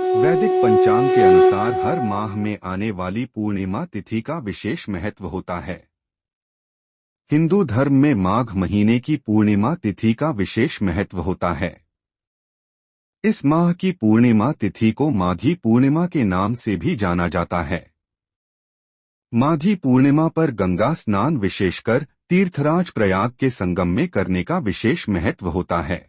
वैदिक पंचांग के अनुसार हर माह में आने वाली पूर्णिमा तिथि का विशेष महत्व होता है। हिंदू धर्म में माघ महीने की पूर्णिमा तिथि का विशेष महत्व होता है। इस माह की पूर्णिमा तिथि को माघी पूर्णिमा के नाम से भी जाना जाता है। माघी पूर्णिमा पर गंगा स्नान विशेषकर तीर्थराज प्रयाग के संगम में करने का विशेष महत्व होता है।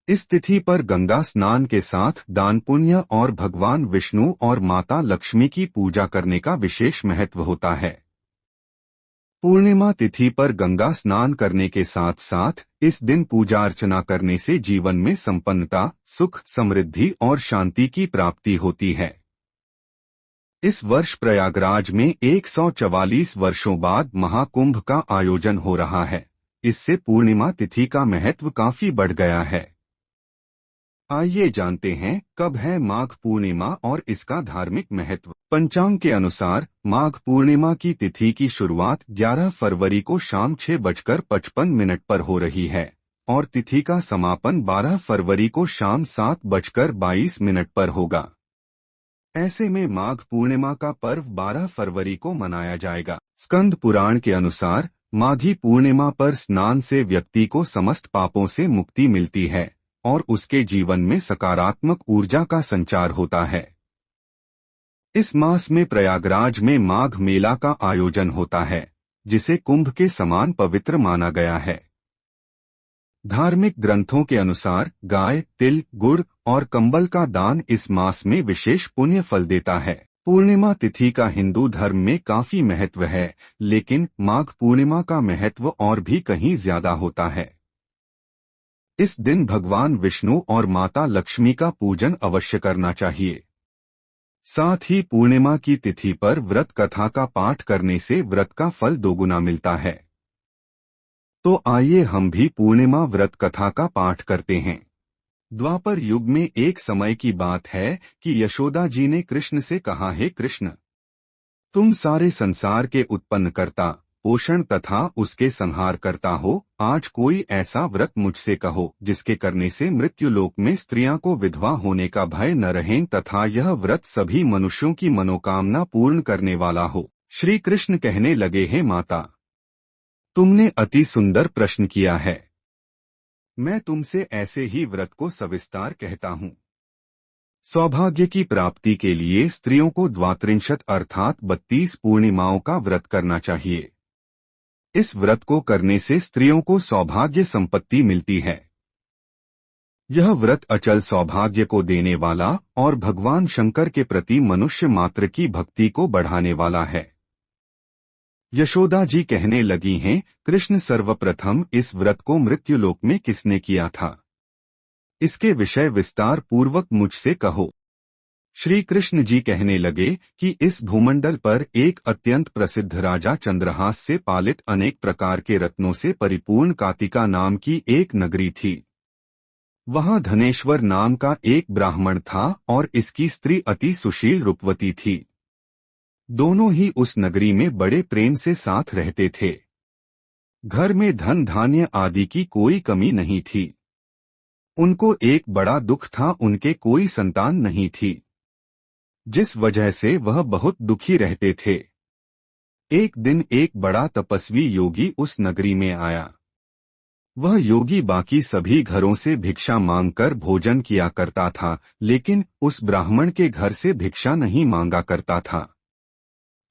इस तिथि पर गंगा स्नान के साथ दान पुण्य और भगवान विष्णु और माता लक्ष्मी की पूजा करने का विशेष महत्व होता है। पूर्णिमा तिथि पर गंगा स्नान करने के साथ साथ इस दिन पूजा अर्चना करने से जीवन में संपन्नता, सुख, समृद्धि और शांति की प्राप्ति होती है। इस वर्ष प्रयागराज में 144 वर्षों बाद महाकुंभ का आयोजन हो रहा है। इससे पूर्णिमा तिथि का महत्व काफी बढ़ गया है। आइए जानते हैं कब है माघ पूर्णिमा और इसका धार्मिक महत्व। पंचांग के अनुसार माघ पूर्णिमा की तिथि की शुरुआत 11 फरवरी को शाम 6:55 पर हो रही है और तिथि का समापन 12 फरवरी को शाम 7:22 पर होगा। ऐसे में माघ पूर्णिमा का पर्व 12 फरवरी को मनाया जाएगा। स्कंद पुराण के अनुसार माघी पूर्णिमा पर स्नान से व्यक्ति को समस्त पापों से मुक्ति मिलती है और उसके जीवन में सकारात्मक ऊर्जा का संचार होता है। इस मास में प्रयागराज में माघ मेला का आयोजन होता है, जिसे कुंभ के समान पवित्र माना गया है। धार्मिक ग्रंथों के अनुसार गाय, तिल, गुड़ और कंबल का दान इस मास में विशेष पुण्य फल देता है। पूर्णिमा तिथि का हिंदू धर्म में काफी महत्व है, लेकिन माघ पूर्णिमा का महत्व और भी कहीं ज्यादा होता है। इस दिन भगवान विष्णु और माता लक्ष्मी का पूजन अवश्य करना चाहिए। साथ ही पूर्णिमा की तिथि पर व्रत कथा का पाठ करने से व्रत का फल दोगुना मिलता है। तो आइए हम भी पूर्णिमा व्रत कथा का पाठ करते हैं। द्वापर युग में एक समय की बात है कि यशोदा जी ने कृष्ण से कहा, हे कृष्ण, तुम सारे संसार के उत्पन्न करता, पोषण तथा उसके संहार करता हो। आज कोई ऐसा व्रत मुझसे कहो जिसके करने से मृत्युलोक में स्त्रियां को विधवा होने का भय न रहे तथा यह व्रत सभी मनुष्यों की मनोकामना पूर्ण करने वाला हो। श्री कृष्ण कहने लगे, हे माता, तुमने अति सुंदर प्रश्न किया है। मैं तुमसे ऐसे ही व्रत को सविस्तार कहता हूँ। सौभाग्य की प्राप्ति के लिए स्त्रियों को द्वात्रिंशत अर्थात 32 पूर्णिमाओं का व्रत करना चाहिए। इस व्रत को करने से स्त्रियों को सौभाग्य संपत्ति मिलती है। यह व्रत अचल सौभाग्य को देने वाला और भगवान शंकर के प्रति मनुष्य मात्र की भक्ति को बढ़ाने वाला है। यशोदा जी कहने लगी हैं, कृष्ण, सर्वप्रथम इस व्रत को मृत्युलोक में किसने किया था? इसके विषय विस्तार पूर्वक मुझसे कहो। श्री कृष्ण जी कहने लगे कि इस भूमंडल पर एक अत्यंत प्रसिद्ध राजा चंद्रहास से पालित अनेक प्रकार के रत्नों से परिपूर्ण कातिका नाम की एक नगरी थी। वहां धनेश्वर नाम का एक ब्राह्मण था और इसकी स्त्री अति सुशील रूपवती थी। दोनों ही उस नगरी में बड़े प्रेम से साथ रहते थे। घर में धन धान्य आदि की कोई कमी नहीं थी। उनको एक बड़ा दुख था, उनके कोई संतान नहीं थी, जिस वजह से वह बहुत दुखी रहते थे। एक दिन एक बड़ा तपस्वी योगी उस नगरी में आया। वह योगी बाकी सभी घरों से भिक्षा मांगकर भोजन किया करता था, लेकिन उस ब्राह्मण के घर से भिक्षा नहीं मांगा करता था।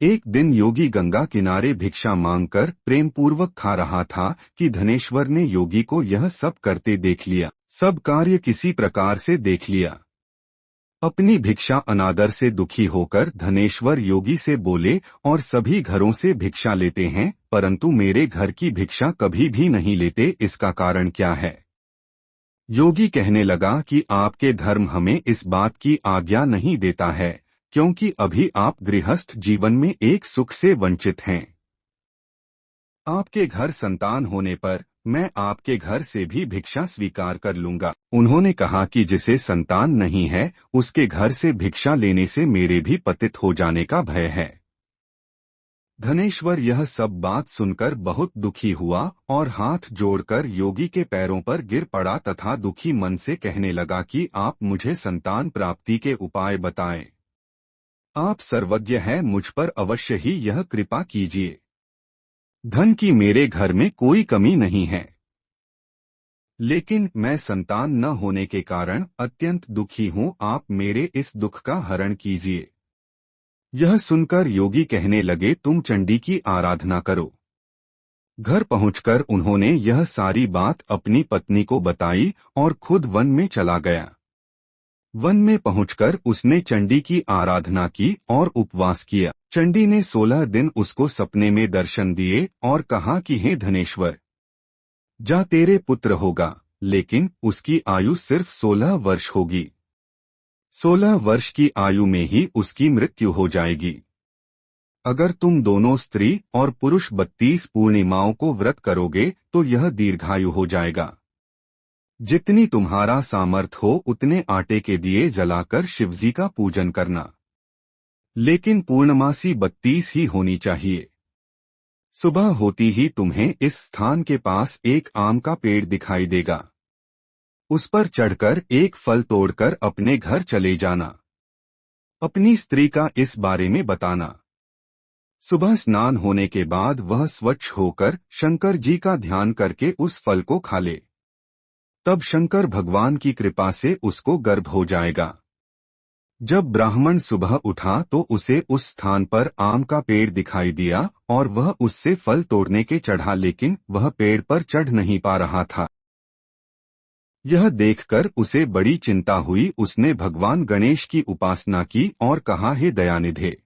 एक दिन योगी गंगा किनारे भिक्षा मांगकर प्रेम पूर्वक खा रहा था कि धनेश्वर ने योगी को यह सब करते देख लिया। सब कार्य किसी प्रकार से देख लिया। अपनी भिक्षा अनादर से दुखी होकर धनेश्वर योगी से बोले, और सभी घरों से भिक्षा लेते हैं परंतु मेरे घर की भिक्षा कभी भी नहीं लेते, इसका कारण क्या है? योगी कहने लगा कि आपके धर्म हमें इस बात की आज्ञा नहीं देता है, क्योंकि अभी आप गृहस्थ जीवन में एक सुख से वंचित हैं। आपके घर संतान होने पर मैं आपके घर से भी भिक्षा स्वीकार कर लूंगा। उन्होंने कहा कि जिसे संतान नहीं है उसके घर से भिक्षा लेने से मेरे भी पतित हो जाने का भय है। धनेश्वर यह सब बात सुनकर बहुत दुखी हुआ और हाथ जोड़कर योगी के पैरों पर गिर पड़ा तथा दुखी मन से कहने लगा कि आप मुझे संतान प्राप्ति के उपाय बताएं। आप सर्वज्ञ हैं, मुझ पर अवश्य ही यह कृपा कीजिए। धन की मेरे घर में कोई कमी नहीं है, लेकिन मैं संतान न होने के कारण अत्यंत दुखी हूँ। आप मेरे इस दुख का हरण कीजिए। यह सुनकर योगी कहने लगे, तुम चंडी की आराधना करो। घर पहुंचकर उन्होंने यह सारी बात अपनी पत्नी को बताई और खुद वन में चला गया। वन में पहुंचकर उसने चंडी की आराधना की और उपवास किया। चंडी ने 16 दिन उसको सपने में दर्शन दिए और कहा कि हे धनेश्वर, जा तेरे पुत्र होगा, लेकिन उसकी आयु सिर्फ 16 वर्ष होगी। 16 वर्ष की आयु में ही उसकी मृत्यु हो जाएगी। अगर तुम दोनों स्त्री और पुरुष 32 पूर्णिमाओं को व्रत करोगे तो यह दीर्घायु हो जाएगा। जितनी तुम्हारा सामर्थ हो उतने आटे के दिए जलाकर शिवजी का पूजन करना, लेकिन पूर्णमासी 32 ही होनी चाहिए। सुबह होती ही तुम्हें इस स्थान के पास एक आम का पेड़ दिखाई देगा। उस पर चढ़कर एक फल तोड़कर अपने घर चले जाना। अपनी स्त्री का इस बारे में बताना। सुबह स्नान होने के बाद वह स्वच्छ होकर शंकर जी का ध्यान करके उस फल को खा ले। तब शंकर भगवान की कृपा से उसको गर्भ हो जाएगा। जब ब्राह्मण सुबह उठा तो उसे उस स्थान पर आम का पेड़ दिखाई दिया और वह उससे फल तोड़ने के चढ़ा, लेकिन वह पेड़ पर चढ़ नहीं पा रहा था। यह देखकर उसे बड़ी चिंता हुई। उसने भगवान गणेश की उपासना की और कहा, हे दयानिधे,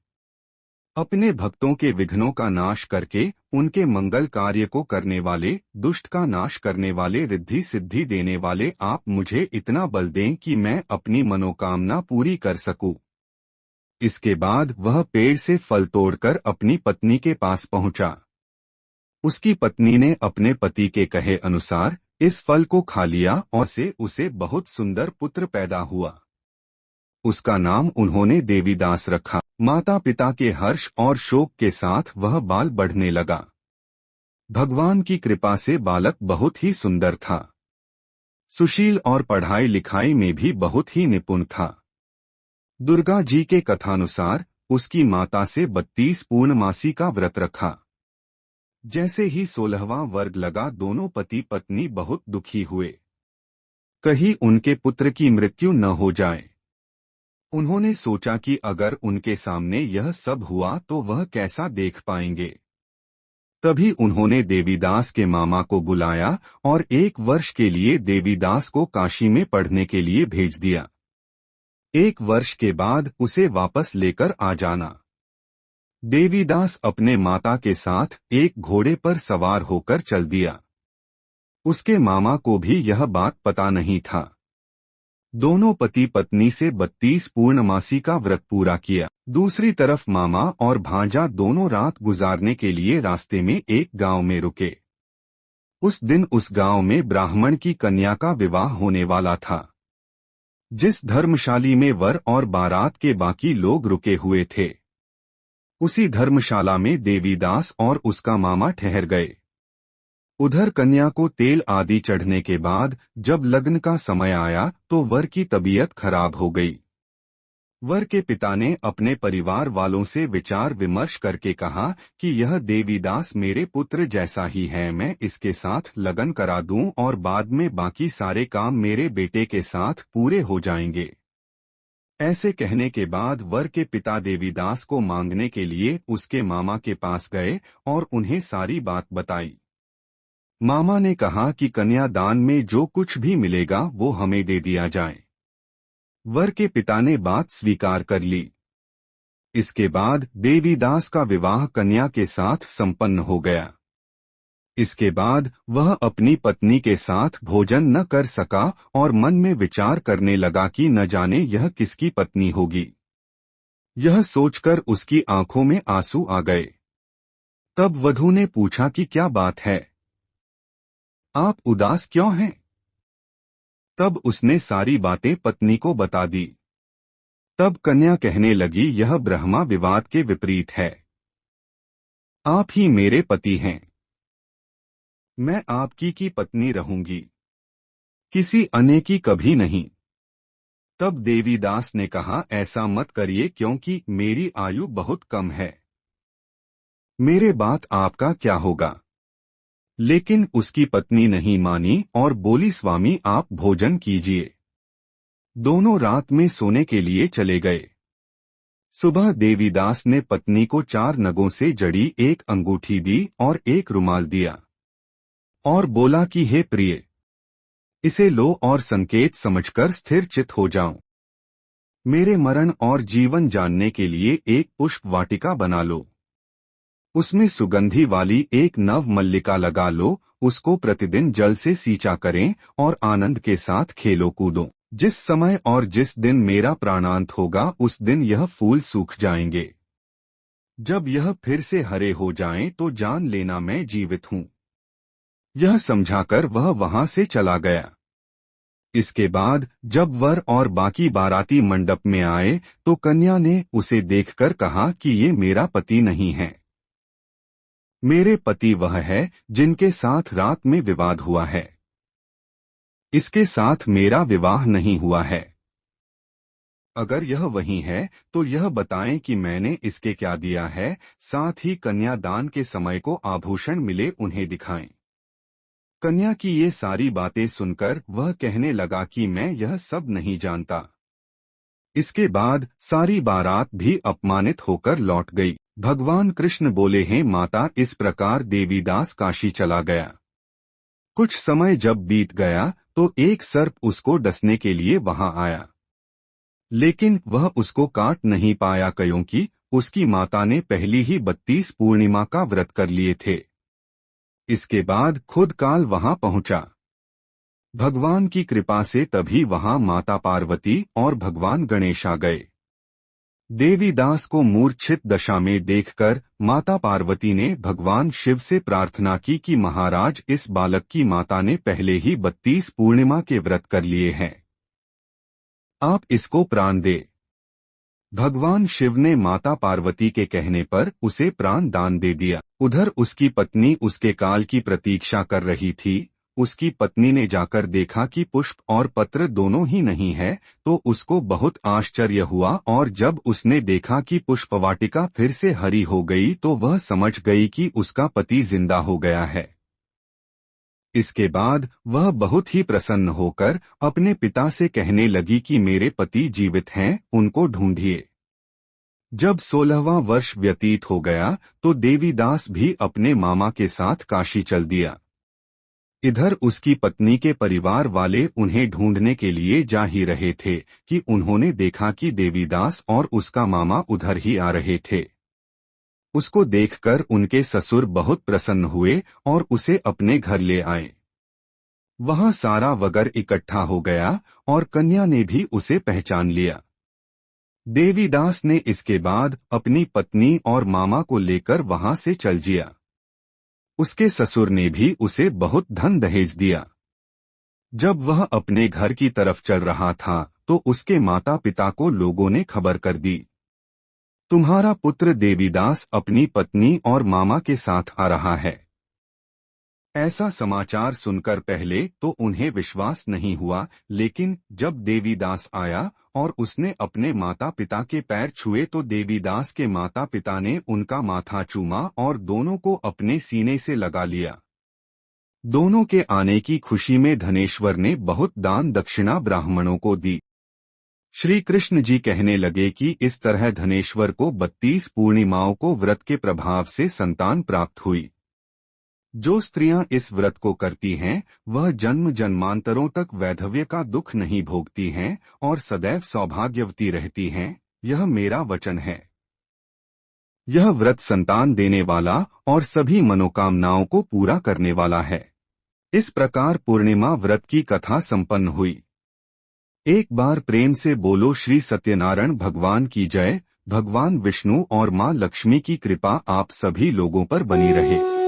अपने भक्तों के विघ्नों का नाश करके उनके मंगल कार्य को करने वाले, दुष्ट का नाश करने वाले, रिद्धि सिद्धि देने वाले, आप मुझे इतना बल दें कि मैं अपनी मनोकामना पूरी कर सकूं। इसके बाद वह पेड़ से फल तोड़कर अपनी पत्नी के पास पहुंचा। उसकी पत्नी ने अपने पति के कहे अनुसार इस फल को खा लिया और से उसे बहुत सुंदर पुत्र पैदा हुआ। उसका नाम उन्होंने देवीदास रखा। माता पिता के हर्ष और शोक के साथ वह बाल बढ़ने लगा। भगवान की कृपा से बालक बहुत ही सुंदर था, सुशील और पढ़ाई लिखाई में भी बहुत ही निपुण था। दुर्गा जी के कथानुसार उसकी माता से 32 पूर्णमासी का व्रत रखा। जैसे ही 16वां वर्ग लगा, दोनों पति पत्नी बहुत दुखी हुए, कहीं उनके पुत्र की मृत्यु न हो जाए। उन्होंने सोचा कि अगर उनके सामने यह सब हुआ तो वह कैसा देख पाएंगे। तभी उन्होंने देवीदास के मामा को बुलाया और 1 वर्ष के लिए देवीदास को काशी में पढ़ने के लिए भेज दिया। 1 वर्ष के बाद उसे वापस लेकर आ जाना। देवीदास अपने माता के साथ एक घोड़े पर सवार होकर चल दिया। उसके मामा को भी यह बात पता नहीं था। दोनों पति पत्नी से 32 पूर्णमासी का व्रत पूरा किया। दूसरी तरफ मामा और भांजा दोनों रात गुजारने के लिए रास्ते में एक गांव में रुके। उस दिन उस गांव में ब्राह्मण की कन्या का विवाह होने वाला था। जिस धर्मशाली में वर और बारात के बाकी लोग रुके हुए थे, उसी धर्मशाला में देवीदास और उसका मामा ठहर गए। उधर कन्या को तेल आदि चढ़ने के बाद जब लग्न का समय आया तो वर की तबीयत खराब हो गई। वर के पिता ने अपने परिवार वालों से विचार विमर्श करके कहा कि यह देवीदास मेरे पुत्र जैसा ही है, मैं इसके साथ लगन करा दूं और बाद में बाकी सारे काम मेरे बेटे के साथ पूरे हो जाएंगे। ऐसे कहने के बाद वर के पिता देवीदास को मांगने के लिए उसके मामा के पास गए और उन्हें सारी बात बताई। मामा ने कहा कि कन्यादान में जो कुछ भी मिलेगा वो हमें दे दिया जाए। वर के पिता ने बात स्वीकार कर ली। इसके बाद देवीदास का विवाह कन्या के साथ संपन्न हो गया। इसके बाद वह अपनी पत्नी के साथ भोजन न कर सका और मन में विचार करने लगा कि न जाने यह किसकी पत्नी होगी। यह सोचकर उसकी आंखों में आंसू आ गए। तब वधू ने पूछा कि क्या बात है, आप उदास क्यों हैं? तब उसने सारी बातें पत्नी को बता दी। तब कन्या कहने लगी, यह ब्रह्मा विवाद के विपरीत है। आप ही मेरे पति हैं। मैं आपकी की पत्नी रहूंगी, किसी अन्य की कभी नहीं। तब देवीदास ने कहा, ऐसा मत करिए क्योंकि मेरी आयु बहुत कम है। मेरे बात आपका क्या होगा। लेकिन उसकी पत्नी नहीं मानी और बोली, स्वामी आप भोजन कीजिए। दोनों रात में सोने के लिए चले गए। सुबह देवीदास ने पत्नी को 4 नगों से जड़ी एक अंगूठी दी और एक रुमाल दिया और बोला कि हे प्रिय, इसे लो और संकेत समझकर स्थिर चित हो जाओ। मेरे मरण और जीवन जानने के लिए एक पुष्प वाटिका बना लो। उसमें सुगंधी वाली एक नव मल्लिका लगा लो। उसको प्रतिदिन जल से सींचा करें और आनंद के साथ खेलो कूदो। जिस समय और जिस दिन मेरा प्राणांत होगा उस दिन यह फूल सूख जाएंगे। जब यह फिर से हरे हो जाएं तो जान लेना मैं जीवित हूँ। यह समझाकर वह वहां से चला गया। इसके बाद जब वर और बाकी बाराती मंडप में आए तो कन्या ने उसे देखकर कहा कि ये मेरा पति नहीं है। मेरे पति वह है जिनके साथ रात में विवाद हुआ है। इसके साथ मेरा विवाह नहीं हुआ है। अगर यह वही है तो यह बताएं कि मैंने इसके क्या दिया है, साथ ही कन्यादान के समय को आभूषण मिले उन्हें दिखाएं। कन्या की ये सारी बातें सुनकर वह कहने लगा कि मैं यह सब नहीं जानता। इसके बाद सारी बारात भी अपमानित होकर लौट गई। भगवान कृष्ण बोले, हैं माता, इस प्रकार देवीदास काशी चला गया। कुछ समय जब बीत गया तो एक सर्प उसको डसने के लिए वहां आया, लेकिन वह उसको काट नहीं पाया क्योंकि उसकी माता ने पहली ही 32 पूर्णिमा का व्रत कर लिए थे। इसके बाद खुद काल वहां पहुंचा। भगवान की कृपा से तभी वहां माता पार्वती और भगवान गणेश आ गए। देवीदास को मूर्छित दशा में देखकर माता पार्वती ने भगवान शिव से प्रार्थना की कि महाराज, इस बालक की माता ने पहले ही 32 पूर्णिमा के व्रत कर लिए हैं, आप इसको प्राण दे। भगवान शिव ने माता पार्वती के कहने पर उसे प्राण दान दे दिया। उधर उसकी पत्नी उसके काल की प्रतीक्षा कर रही थी। उसकी पत्नी ने जाकर देखा कि पुष्प और पत्र दोनों ही नहीं है तो उसको बहुत आश्चर्य हुआ, और जब उसने देखा कि पुष्पवाटिका फिर से हरी हो गई तो वह समझ गई कि उसका पति जिंदा हो गया है। इसके बाद वह बहुत ही प्रसन्न होकर अपने पिता से कहने लगी कि मेरे पति जीवित हैं, उनको ढूंढिए। जब 16वां वर्ष व्यतीत हो गया तो देवीदास भी अपने मामा के साथ काशी चल दिया। इधर उसकी पत्नी के परिवार वाले उन्हें ढूंढने के लिए जा ही रहे थे कि उन्होंने देखा कि देवीदास और उसका मामा उधर ही आ रहे थे। उसको देखकर उनके ससुर बहुत प्रसन्न हुए और उसे अपने घर ले आए। वहां सारा वगर इकट्ठा हो गया और कन्या ने भी उसे पहचान लिया। देवीदास ने इसके बाद अपनी पत्नी और मामा को लेकर वहां से चल दिया। उसके ससुर ने भी उसे बहुत धन दहेज दिया। जब वह अपने घर की तरफ चल रहा था तो उसके माता पिता को लोगों ने खबर कर दी, तुम्हारा पुत्र देवीदास अपनी पत्नी और मामा के साथ आ रहा है। ऐसा समाचार सुनकर पहले तो उन्हें विश्वास नहीं हुआ, लेकिन जब देवीदास आया और उसने अपने माता पिता के पैर छुए तो देवीदास के माता पिता ने उनका माथा चूमा और दोनों को अपने सीने से लगा लिया। दोनों के आने की खुशी में धनेश्वर ने बहुत दान दक्षिणा ब्राह्मणों को दी। श्री कृष्ण जी कहने लगे कि इस तरह धनेश्वर को 32 पूर्णिमाओं को व्रत के प्रभाव से संतान प्राप्त हुई। जो स्त्रियां इस व्रत को करती हैं वह जन्म जन्मांतरों तक वैधव्य का दुख नहीं भोगती हैं और सदैव सौभाग्यवती रहती हैं। यह मेरा वचन है। यह व्रत संतान देने वाला और सभी मनोकामनाओं को पूरा करने वाला है। इस प्रकार पूर्णिमा व्रत की कथा संपन्न हुई। एक बार प्रेम से बोलो श्री सत्यनारायण भगवान की जय। भगवान विष्णु और मां लक्ष्मी की कृपा आप सभी लोगों पर बनी रहे।